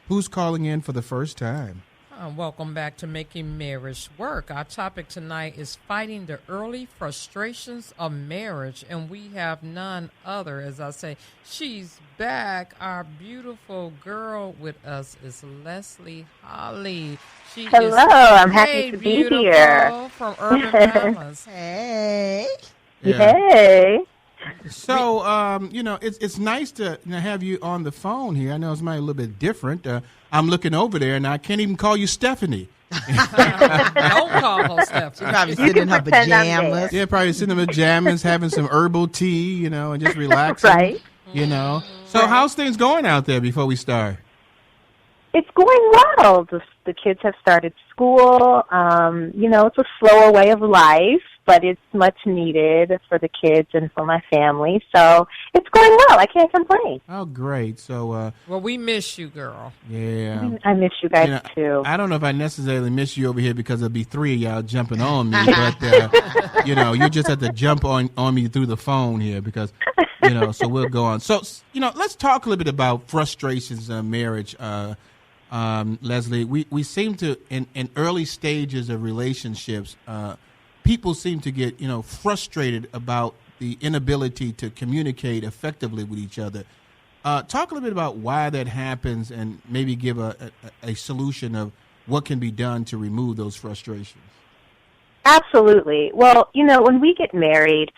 Who's calling in for the first time? Welcome back to Making Marriage Work. Our topic tonight is fighting the early frustrations of marriage, and we have none other. As I say, she's back. Our beautiful girl with us is Leslie Holley. Hello, I'm happy to be here. From Urban Mamas. Hey. Yeah. Hey. So, it's nice to have you on the phone here. I know it's might a little bit different. I'm looking over there, and I can't even call you Stephanie. Don't call her Stephanie. She's probably sitting in her pajamas. Yeah, probably sitting in pajamas, having some herbal tea, and just relaxing. Right. So how's things going out there before we start? It's going well. The kids have started school. It's a slower way of life, but it's much needed for the kids and for my family. So it's going well. I can't complain. Oh, great. So, well, we miss you, girl. Yeah. I miss you guys, too. I don't know if I necessarily miss you over here because there'll be three of y'all jumping on me, but, you just have to jump on me through the phone here because, so we'll go on. So, let's talk a little bit about frustrations in marriage. Leslie, we seem to, in early stages of relationships, people seem to get, frustrated about the inability to communicate effectively with each other. Talk a little bit about why that happens and maybe give a solution of what can be done to remove those frustrations. Absolutely. Well, when we get married,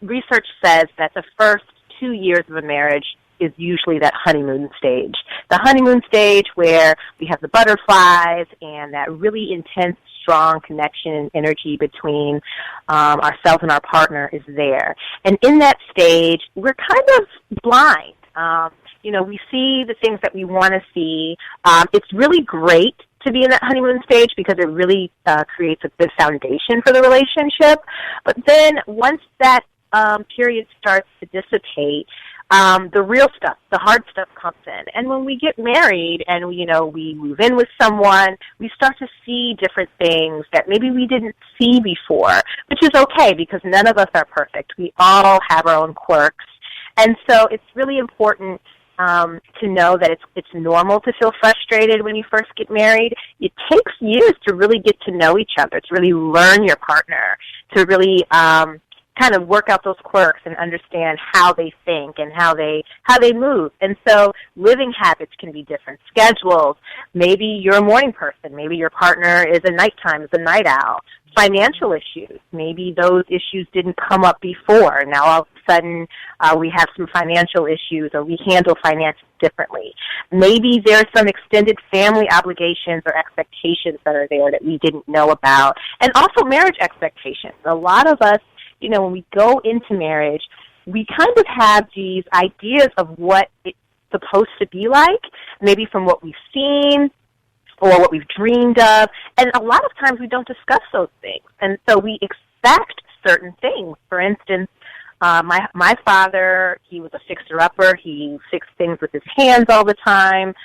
research says that the first 2 years of a marriage is usually that honeymoon stage. The honeymoon stage where we have the butterflies and that really intense, strong connection and energy between ourselves and our partner is there. And in that stage, we're kind of blind. We see the things that we want to see. It's really great to be in that honeymoon stage because it really creates a good foundation for the relationship. But then once that period starts to dissipate, the real stuff, the hard stuff comes in. And when we get married and, we move in with someone, we start to see different things that maybe we didn't see before, which is okay because none of us are perfect. We all have our own quirks. And so it's really important to know that it's normal to feel frustrated when you first get married. It takes years to really get to know each other, to really learn your partner, to really kind of work out those quirks and understand how they think and how they move. And so living habits can be different. Schedules. Maybe you're a morning person. Maybe your partner is a night owl. Financial issues. Maybe those issues didn't come up before. Now all of a sudden we have some financial issues or we handle finance differently. Maybe there's some extended family obligations or expectations that are there that we didn't know about. And also marriage expectations. A lot of us, when we go into marriage, we kind of have these ideas of what it's supposed to be like, maybe from what we've seen or what we've dreamed of. And a lot of times we don't discuss those things. And so we expect certain things. For instance, my father, he was a fixer-upper. He fixed things with his hands all the time.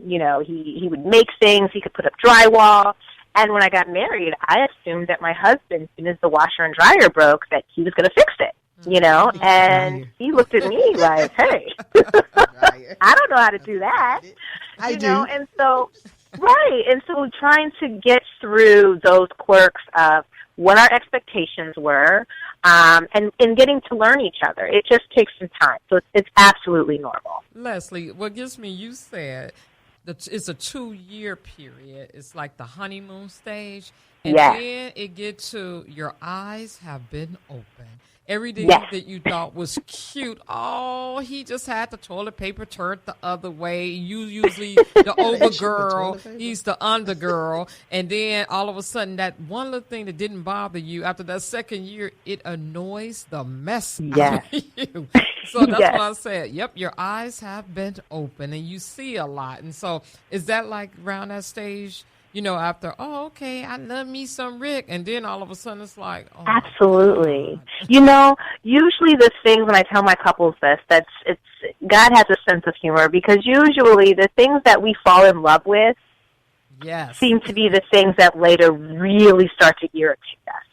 He would make things. He could put up drywall. And when I got married, I assumed that my husband, as soon as the washer and dryer broke, that he was going to fix it, and he looked at me like, hey, I don't know how to do that, I do. And so, right, and so trying to get through those quirks of what our expectations were, and getting to learn each other. It just takes some time, so it's absolutely normal. Leslie, what gives me, you said, it's a 2-year period. It's like the honeymoon stage. And then it gets to your eyes have been open. Everything that you thought was cute, he just had the toilet paper turned the other way. You usually the over girl, he's the under girl. And then all of a sudden that one little thing that didn't bother you, after that second year, it annoys the mess out of you. So that's what I said. Yep, your eyes have been open and you see a lot. And so is that like around that stage, after, okay, I love me some Rick. And then all of a sudden it's like, absolutely. Usually the things when I tell my couples this, God has a sense of humor because usually the things that we fall in love with seem to be the things that later really start to irritate us,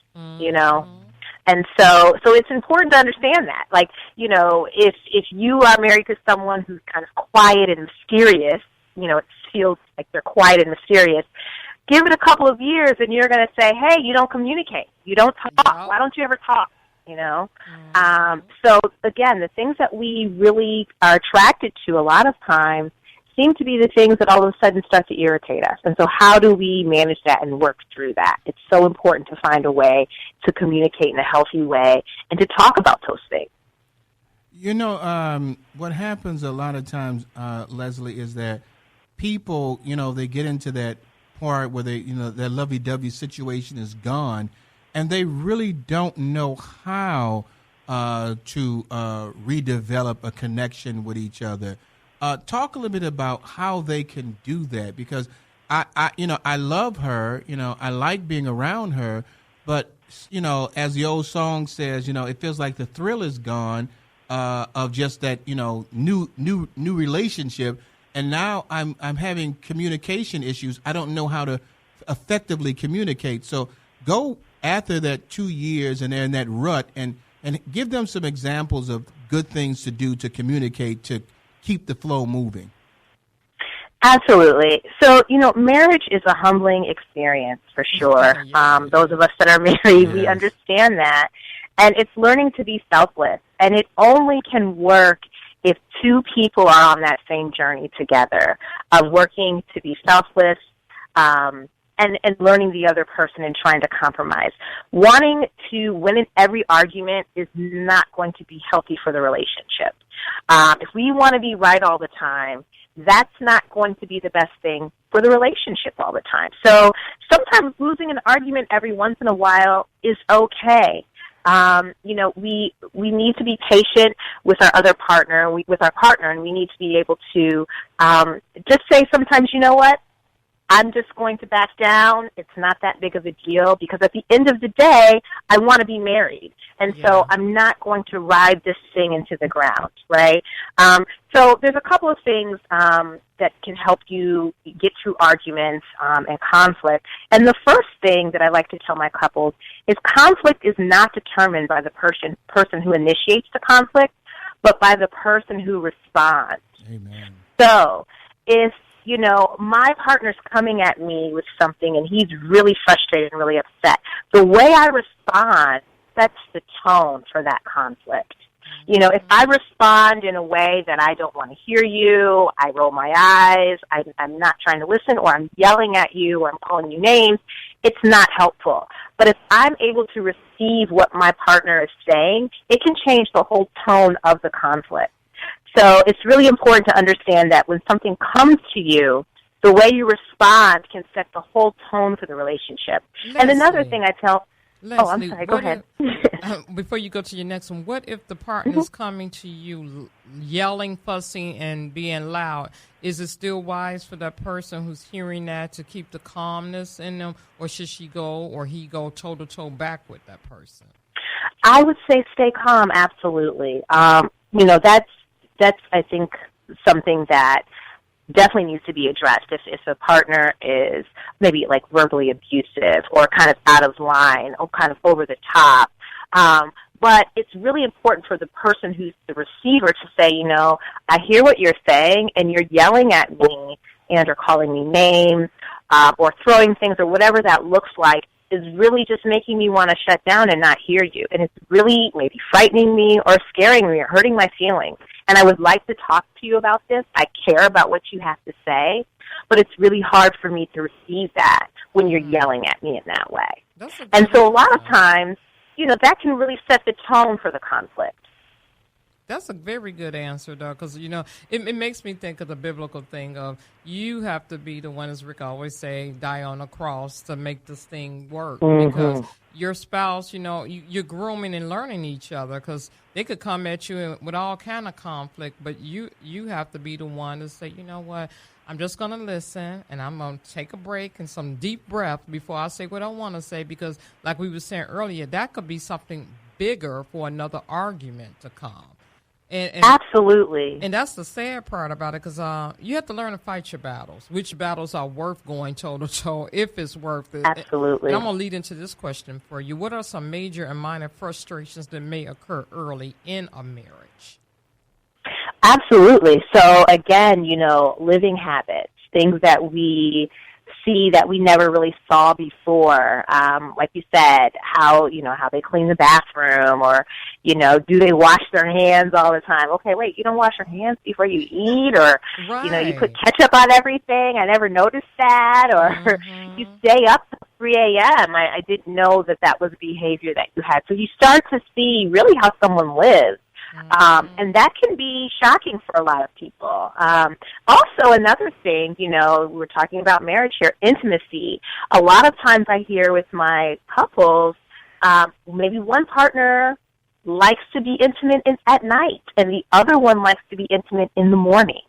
And so it's important to understand that. Like, if you are married to someone who's kind of quiet and mysterious, it feels like they're quiet and mysterious. Give it a couple of years, and you're going to say, hey, you don't communicate. You don't talk. Why don't you ever talk? So, again, the things that we really are attracted to a lot of times seem to be the things that all of a sudden start to irritate us. And so how do we manage that and work through that? It's so important to find a way to communicate in a healthy way and to talk about those things. What happens a lot of times, Leslie, is that people, they get into that part where they, their lovey-dovey situation is gone, and they really don't know how to redevelop a connection with each other. Talk a little bit about how they can do that, because I love her, I like being around her, but as the old song says, it feels like the thrill is gone of just that new relationship, and now I'm having communication issues. I don't know how to effectively communicate. So go after that 2 years and they're in that rut, and give them some examples of good things to do to communicate to keep the flow moving. Absolutely. So, marriage is a humbling experience for sure. Those of us that are married, we understand that. And it's learning to be selfless. And it only can work if two people are on that same journey together, of working to be selfless, and learning the other person and trying to compromise. Wanting to win in every argument is not going to be healthy for the relationship. If we want to be right all the time, that's not going to be the best thing for the relationship all the time. So sometimes losing an argument every once in a while is okay. We need to be patient with our other partner, and we need to be able to just say sometimes, you know what? I'm just going to back down. It's not that big of a deal, because at the end of the day, I want to be married. And so I'm not going to ride this thing into the ground, right? So there's a couple of things that can help you get through arguments and conflict. And the first thing that I like to tell my couples is conflict is not determined by the person who initiates the conflict, but by the person who responds. Amen. So if my partner's coming at me with something and he's really frustrated and really upset, the way I respond sets the tone for that conflict. If I respond in a way that I don't want to hear you, I roll my eyes, I'm not trying to listen, or I'm yelling at you, or I'm calling you names, it's not helpful. But if I'm able to receive what my partner is saying, it can change the whole tone of the conflict. So it's really important to understand that when something comes to you, the way you respond can set the whole tone for the relationship. Leslie, and another thing I tell... Leslie, I'm sorry, go ahead. Before you go to your next one, what if the partner's coming to you yelling, fussing, and being loud? Is it still wise for that person who's hearing that to keep the calmness in them, or should she go or he go toe-to-toe back with that person? I would say stay calm, absolutely. That's, I think, something that definitely needs to be addressed. If a partner is maybe like verbally abusive or kind of out of line or kind of over the top, but it's really important for the person who's the receiver to say, I hear what you're saying, and you're yelling at me and or calling me names or throwing things or whatever that looks like is really just making me want to shut down and not hear you. And it's really maybe frightening me or scaring me or hurting my feelings. And I would like to talk to you about this. I care about what you have to say, but it's really hard for me to receive that when you're yelling at me in that way. And so a lot of times, that can really set the tone for the conflict. That's a very good answer, though, because, it makes me think of the biblical thing of you have to be the one, as Rick always say, die on a cross to make this thing work. Mm-hmm. Because your spouse, you're grooming and learning each other, because they could come at you with all kind of conflict, but you have to be the one to say, you know what, I'm just going to listen, and I'm going to take a break and some deep breath before I say what I want to say, because like we were saying earlier, that could be something bigger for another argument to come. And absolutely. And that's the sad part about it, because you have to learn to fight your battles, which battles are worth going toe-to-toe, if it's worth it. Absolutely. And I'm going to lead into this question for you. What are some major and minor frustrations that may occur early in a marriage? Absolutely. So again, living habits, things that we see that we never really saw before. Like you said, how they clean the bathroom, or, do they wash their hands all the time? Okay, wait, you don't wash your hands before you eat, or, Right. you put ketchup on everything. I never noticed that, or you stay up till 3 a.m. I didn't know that was behavior that you had. So you start to see really how someone lives. And that can be shocking for a lot of people. Also, another thing, we're talking about marriage here, intimacy. A lot of times I hear with my couples, maybe one partner likes to be intimate at night, and the other one likes to be intimate in the morning.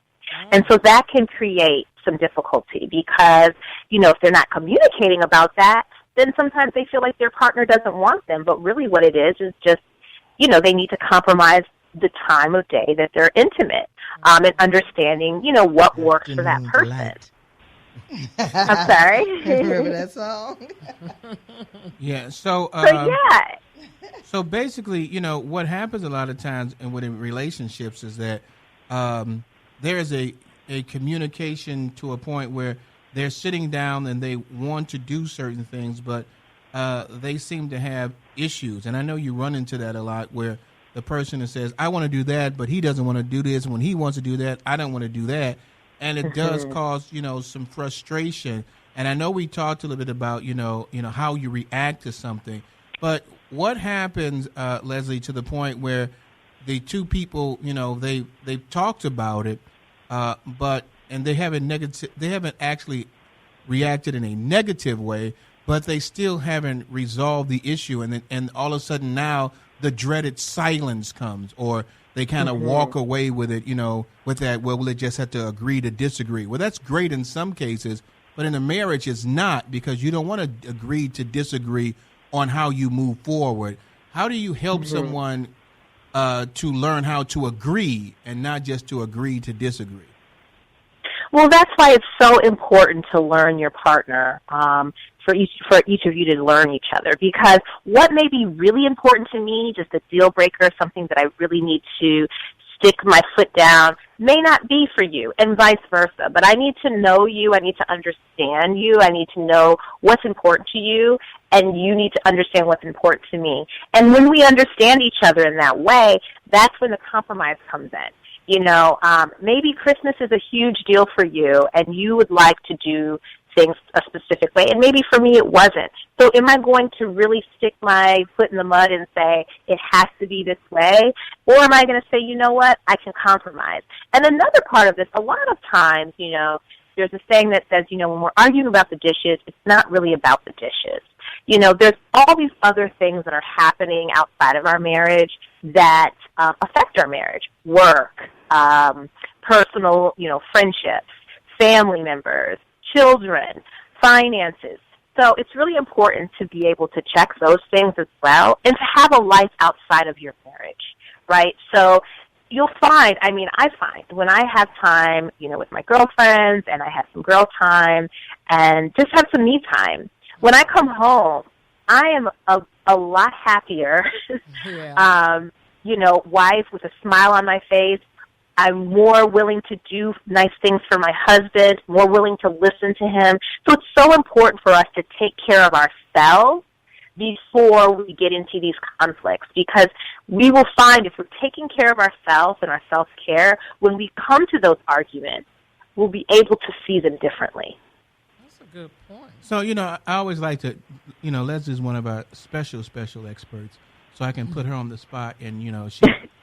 And so that can create some difficulty because, if they're not communicating about that, then sometimes they feel like their partner doesn't want them. But really what it is just, they need to compromise the time of day that they're intimate, and understanding, what works for that person. I'm sorry? Remember that song? Yeah, so yeah. So basically, what happens a lot of times within relationships is that there is a communication to a point where they're sitting down and they want to do certain things, but they seem to have issues. And I know you run into that a lot, where the person that says, I want to do that, but he doesn't want to do this. When he wants to do that, I don't want to do that. And it does cause, some frustration. And I know we talked a little bit about, how you react to something. But what happens, Leslie, to the point where the two people, they've talked about it, and they haven't actually reacted in a negative way, but they still haven't resolved the issue, and all of a sudden now the dreaded silence comes, or they kind of walk away with it, with that, well, we'll just have to agree to disagree. Well, that's great in some cases, but in a marriage it's not, because you don't want to agree to disagree on how you move forward. How do you help someone to learn how to agree and not just to agree to disagree? Well, that's why it's so important to learn your partner, for each of you to learn each other, because what may be really important to me, just a deal breaker, something that I really need to stick my foot down, may not be for you, and vice versa. But I need to know you, I need to understand you, I need to know what's important to you, and you need to understand what's important to me. And when we understand each other in that way, that's when the compromise comes in. Maybe Christmas is a huge deal for you, and you would like to do things a specific way, and maybe for me it wasn't. So am I going to really stick my foot in the mud and say it has to be this way, or am I going to say, you know what, I can compromise? And another part of this, a lot of times, there's a saying that says, when we're arguing about the dishes, it's not really about the dishes. There's all these other things that are happening outside of our marriage that affect our marriage: work, personal, friendships, family members, children, finances. So it's really important to be able to check those things as well, and to have a life outside of your marriage, right? So you'll find, I find when I have time, with my girlfriends, and I have some girl time, and just have some me time, when I come home, I am a lot happier, wife with a smile on my face. I'm more willing to do nice things for my husband, more willing to listen to him. So it's so important for us to take care of ourselves before we get into these conflicts, because we will find if we're taking care of ourselves and our self-care, when we come to those arguments, we'll be able to see them differently. That's a good point. So, I always like to, Leslie's one of our special experts, so I can put her on the spot, and,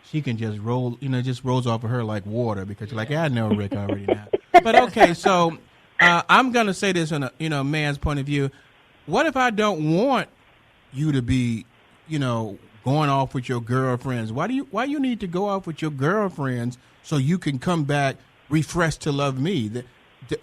she can just roll, just rolls off of her like water, because you're like, I know Rick already now. But okay, so I'm going to say this in a, man's point of view. What if I don't want you to be, going off with your girlfriends? Why you need to go off with your girlfriends so you can come back refreshed to love me?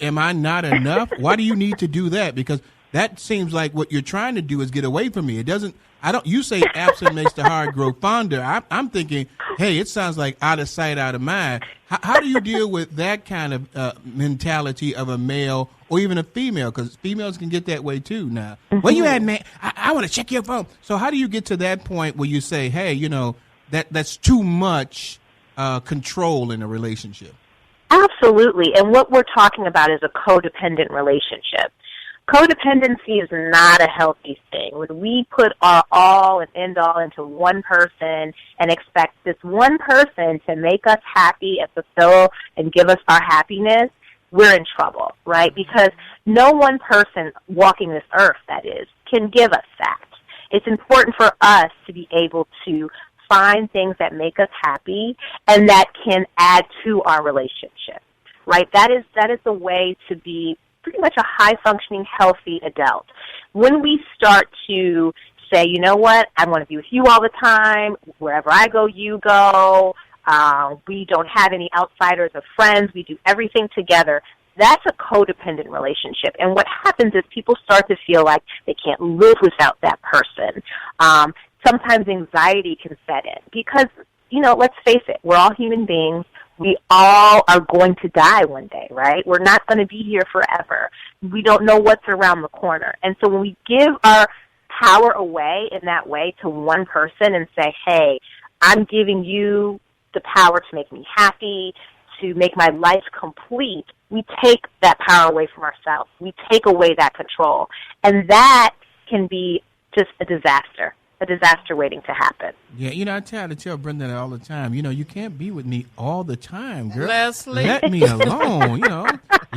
Am I not enough? Why do you need to do that? Because that seems like what you're trying to do is get away from me. It doesn't. You say absent makes the heart grow fonder. I'm thinking, hey, it sounds like out of sight, out of mind. How do you deal with that kind of mentality of a male or even a female? Because females can get that way too now. Where you at, man? I want to check your phone. So how do you get to that point where you say, hey, that's too much control in a relationship. Absolutely. And what we're talking about is a codependent relationship. Codependency is not a healthy thing. When we put our all and end all into one person and expect this one person to make us happy and fulfill and give us our happiness, we're in trouble, right? Because no one person walking this earth, that is, can give us that. It's important for us to be able to find things that make us happy and that can add to our relationship, right? That is the way to be pretty much a high-functioning, healthy adult. When we start to say, you know what, I want to be with you all the time, wherever I go, you go, we don't have any outsiders or friends, we do everything together, that's a codependent relationship. And what happens is people start to feel like they can't live without that person. Sometimes anxiety can set in because, let's face it, we're all human beings. We all are going to die one day, right? We're not going to be here forever. We don't know what's around the corner. And so when we give our power away in that way to one person and say, hey, I'm giving you the power to make me happy, to make my life complete, we take that power away from ourselves. We take away that control. And that can be just a disaster waiting to happen. Yeah, I try to tell Brenda that all the time. You can't be with me all the time, girl. Leslie. Let me alone,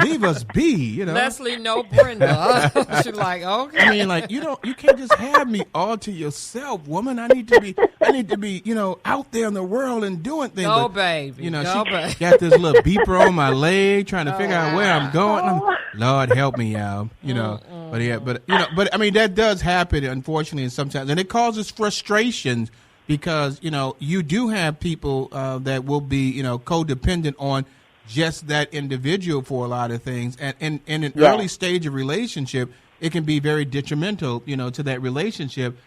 Leave us be, Leslie, no Brenda. She's like, okay. I mean, like, you can't just have me all to yourself, woman. I need to be, out there in the world and doing things. Go, baby. She baby. got this little beeper on my leg trying to figure out where I'm going. Lord help me, y'all. But I mean, that does happen, unfortunately, sometimes. And it causes frustrations because, you do have people that will be, codependent on just that individual for a lot of things. And in an early stage of relationship, it can be very detrimental, to that relationship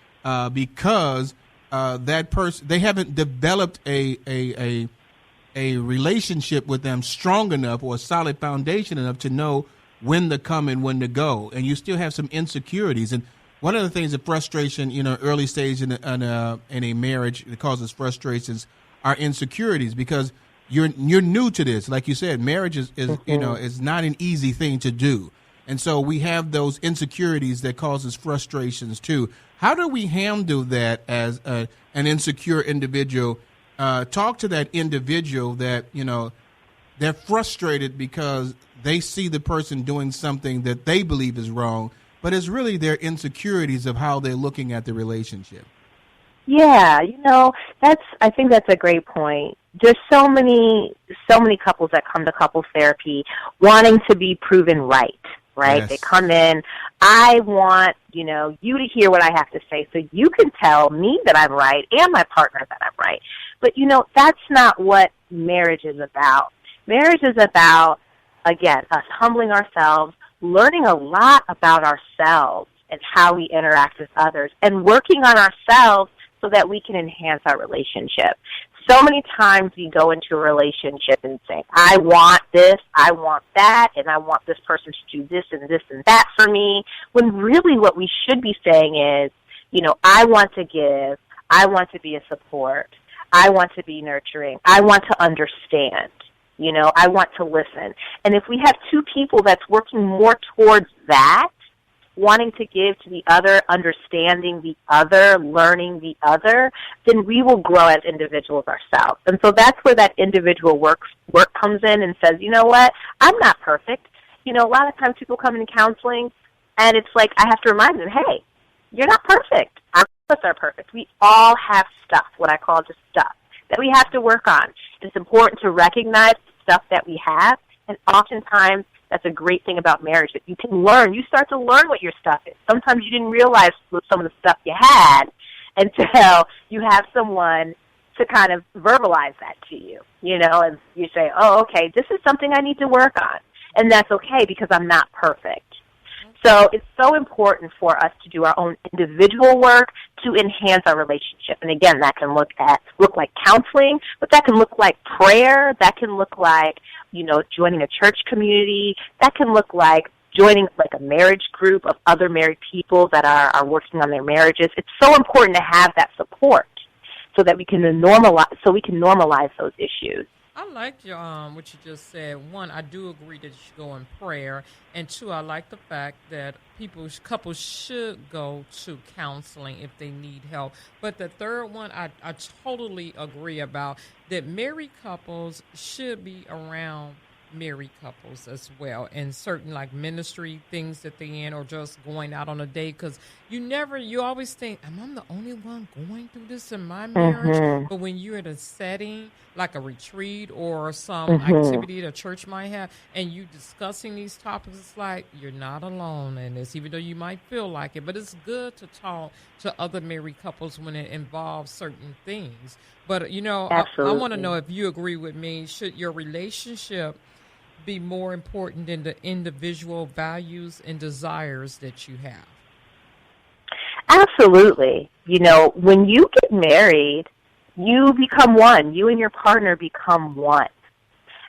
because that person, they haven't developed a relationship with them strong enough or a solid foundation enough to know when to come and when to go. And you still have some insecurities. And one of the things that frustration, early stage in a marriage that causes frustrations are insecurities because you're new to this. Like you said, marriage is is not an easy thing to do. And so we have those insecurities that causes frustrations too. How do we handle that as an insecure individual? Talk to that individual that, they're frustrated because they see the person doing something that they believe is wrong, but it's really their insecurities of how they're looking at the relationship. Yeah, I think that's a great point. There's so many couples that come to couples therapy wanting to be proven right? Yes. They come in, I want, you to hear what I have to say so you can tell me that I'm right and my partner that I'm right. But, that's not what marriage is about. Marriage is about, again, us humbling ourselves, learning a lot about ourselves and how we interact with others, and working on ourselves so that we can enhance our relationship. So many times we go into a relationship and say, I want this, I want that, and I want this person to do this and that for me, when really what we should be saying is, I want to give, I want to be a support, I want to be nurturing, I want to understand, I want to listen. And if we have two people that's working more towards that, wanting to give to the other, understanding the other, learning the other, then we will grow as individuals ourselves. And so that's where that individual work comes in and says, you know what, I'm not perfect. A lot of times people come in counseling, and it's like I have to remind them, hey, you're not perfect. None of us are perfect. We all have stuff, what I call just stuff, that we have to work on. It's important to recognize stuff that we have, and oftentimes that's a great thing about marriage, that you can learn. You start to learn what your stuff is. Sometimes you didn't realize some of the stuff you had until you have someone to kind of verbalize that to you, and you say, oh, okay, this is something I need to work on. And that's okay because I'm not perfect. So it's so important for us to do our own individual work to enhance our relationship. And again, that can look like counseling, but that can look like prayer. That can look like, joining a church community. That can look like joining like a marriage group of other married people that are working on their marriages. It's so important to have that support so that we can normalize those issues. I like your what you just said. One, I do agree that you should go in prayer, and two, I like the fact that couples should go to counseling if they need help. But the third one, I totally agree about that. Married couples should be around married couples as well, and certain like ministry things that they in, or just going out on a date, because you always think, am I the only one going through this in my marriage? But when you're at a setting like a retreat or some activity that a church might have, and you discussing these topics, it's like you're not alone in this, even though you might feel like it. But it's good to talk to other married couples when it involves certain things. But I want to know if you agree with me. Should your relationship be more important than the individual values and desires that you have? Absolutely. When you get married, you become one. You and your partner become one.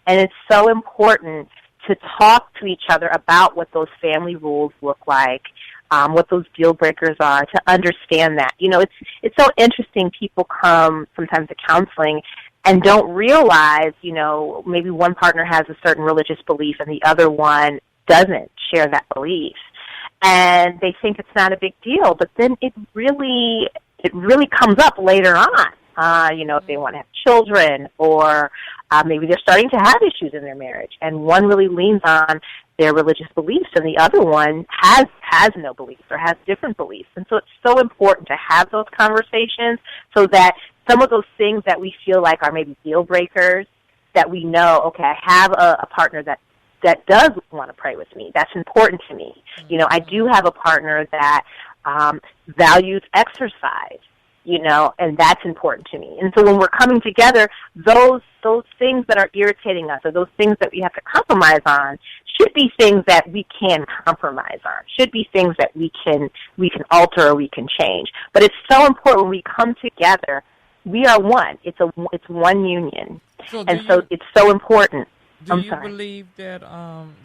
And it's so important to talk to each other about what those family rules look like, what those deal breakers are, to understand that. It's so interesting. People come sometimes to counseling and don't realize, maybe one partner has a certain religious belief and the other one doesn't share that belief. And they think it's not a big deal, but then it really comes up later on. If they want to have children, or maybe they're starting to have issues in their marriage, and one really leans on their religious beliefs and the other one has no beliefs or has different beliefs. And so it's so important to have those conversations so that some of those things that we feel like are maybe deal breakers, that we know, okay, I have a partner that does want to pray with me. That's important to me. I do have a partner that values exercise, and that's important to me. And so when we're coming together, those things that are irritating us, or those things that we have to compromise on, should be things that we can compromise on, should be things that we can alter or we can change. But it's so important when we come together, we are one. It's one union. So it's so important. Do you believe that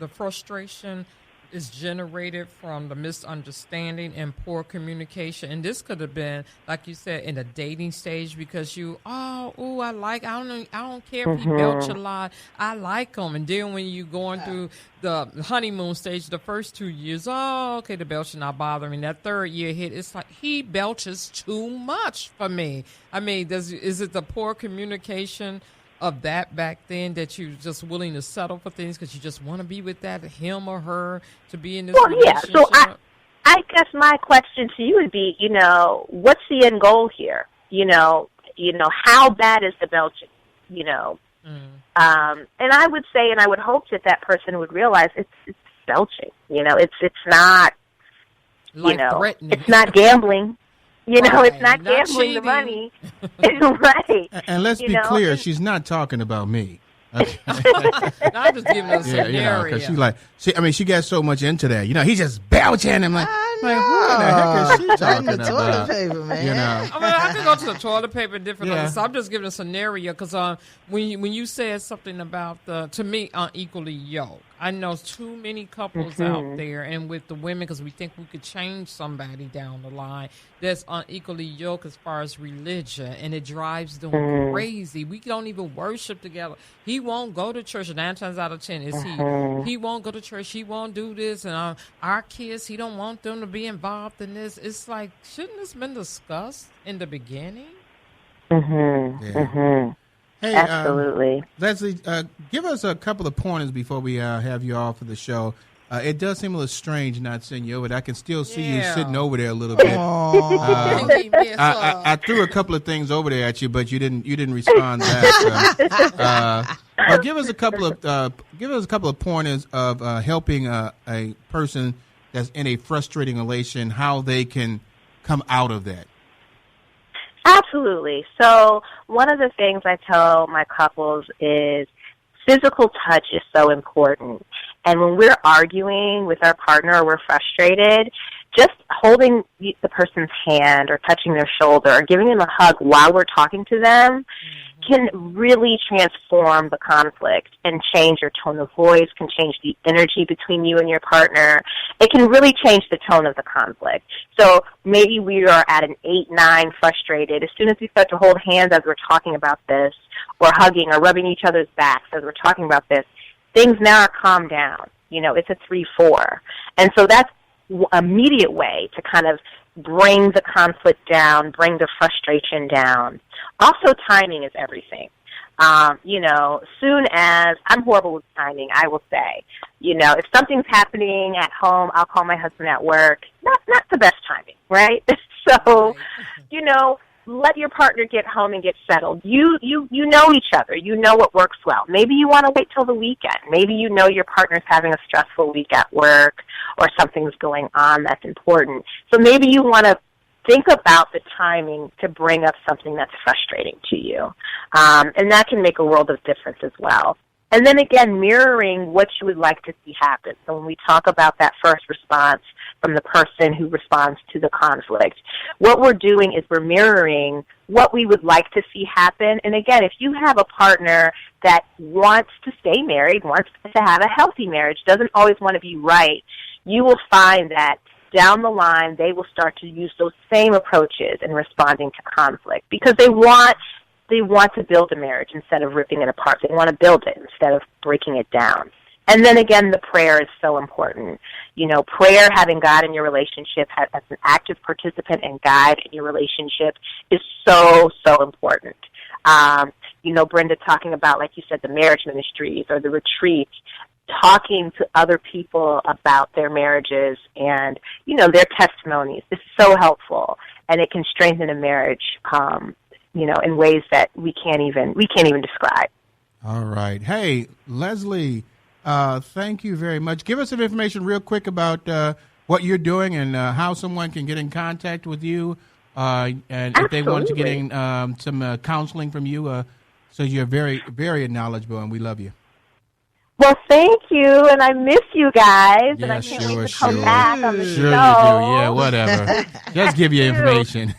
the frustration is generated from the misunderstanding and poor communication? And this could have been, like you said, in the dating stage, because I don't care if he belch a lot, I like him. And then when you going through the honeymoon stage, the first 2 years, okay, the belch not bothering me. That third year hit, it's like he belches too much for me. I mean, is it the poor communication of that back then that you're just willing to settle for things because you just want to be with that him or her, to be in this relationship? So I guess my question to you would be, what's the end goal here? How bad is the belching? And I would say, and I would hope that person would realize it's belching. It's not, it's not gambling. It's not gambling the money. Right. And let's be clear, she's not talking about me. Okay. I'm just giving her a scenario. Because she's like, she got so much into that. He's just belching. I'm like, who in the heck is she talking about? Toilet paper, man. I can go to the toilet paper and different others. So I'm just giving a scenario because when you said something about to me, unequally yoked, I know too many couples out there, and with the women, because we think we could change somebody down the line, that's unequally yoked as far as religion, and it drives them crazy. We don't even worship together. He won't go to church. 9 times out of 10 is he won't go to church. He won't do this, and our kids, he don't want them to be involved in this. It's like, shouldn't this been discussed in the beginning? Hey, absolutely. Leslie, give us a couple of pointers before we have you off of the show. It does seem a little strange not seeing you over there. I can still see you sitting over there a little bit. I threw a couple of things over there at you, but you didn't respond back. But give us a couple of pointers of helping a person that's in a frustrating relation, how they can come out of that. Absolutely. So one of the things I tell my couples is physical touch is so important. And when we're arguing with our partner or we're frustrated, just holding the person's hand or touching their shoulder or giving them a hug while we're talking to them can really transform the conflict and change your tone of voice, can change the energy between you and your partner. It can really change the tone of the conflict. So maybe we are at an 8, 9 frustrated. As soon as we start to hold hands as we're talking about this, or hugging or rubbing each other's backs as we're talking about this, things now are calmed down. It's a 3, 4. And so that's an immediate way to kind of bring the conflict down, bring the frustration down. Also, timing is everything. Soon as I'm horrible with timing, I will say, if something's happening at home, I'll call my husband at work. Not the best timing, right? So, let your partner get home and get settled. You know each other. You know what works well. Maybe you want to wait till the weekend. Maybe your partner's having a stressful week at work or something's going on that's important. So maybe you want to think about the timing to bring up something that's frustrating to you. And that can make a world of difference as well. And then again, mirroring what you would like to see happen. So when we talk about that first response from the person who responds to the conflict, what we're doing is we're mirroring what we would like to see happen. And again, if you have a partner that wants to stay married, wants to have a healthy marriage, doesn't always want to be right, you will find that down the line they will start to use those same approaches in responding to conflict because they want to build a marriage instead of ripping it apart. They want to build it instead of breaking it down. And then again, the prayer is so important. Prayer, having God in your relationship as an active participant and guide in your relationship is so, so important. Brenda talking about, like you said, the marriage ministries or the retreats, talking to other people about their marriages and, their testimonies is so helpful, and it can strengthen a marriage, in ways that we can't even describe. All right. Hey, Leslie, thank you very much. Give us some information real quick about what you're doing and how someone can get in contact with you, and if they want to get in some counseling from you. So you're very, very knowledgeable, and we love you. Well, thank you, and I miss you guys, and Yeah, I can't wait to sure. come back on the show. Sure you do. Yeah, whatever. Just give you information. See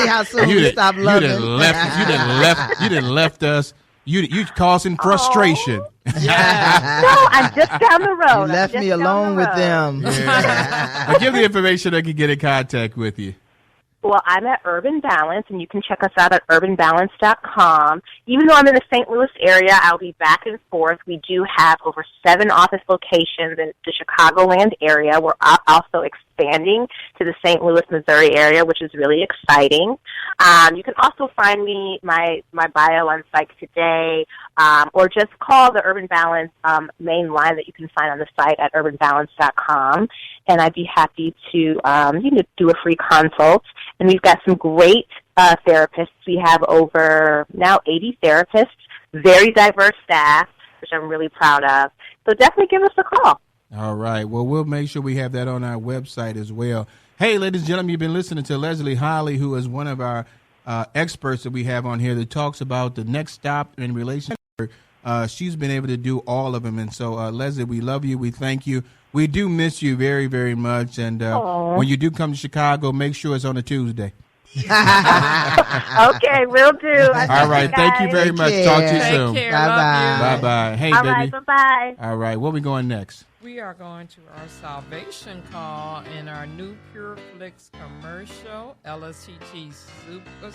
how soon you stop loving. You didn't left us. You causing frustration. No, I'm just down the road. You left me alone with them. Yeah. But give the information so I can get in contact with you. Well, I'm at Urban Balance, and you can check us out at urbanbalance.com. Even though I'm in the St. Louis area, I'll be back and forth. We do have over 7 office locations in the Chicagoland area. We're also expanding to the St. Louis, Missouri area, which is really exciting. You can also find me, my bio on Psych Today, or just call the Urban Balance main line that you can find on the site at urbanbalance.com, and I'd be happy to do a free consult. And we've got some great therapists. We have over now 80 therapists, very diverse staff, which I'm really proud of. So definitely give us a call. All right. Well, we'll make sure we have that on our website as well. Hey, ladies and gentlemen, you've been listening to Leslie Holley, who is one of our experts that we have on here that talks about the next stop in relationship. She's been able to do all of them. And so, Leslie, we love you. We thank you. We do miss you very, very much. And when you do come to Chicago, make sure it's on a Tuesday. Okay, will do. All right. Thank you very much. Talk to you soon. Take care. Bye-bye. Bye-bye. Hey, All baby. right, bye-bye. All right. Where we going next? We are going to our salvation call in our new Pure Flix commercial, LSTT Super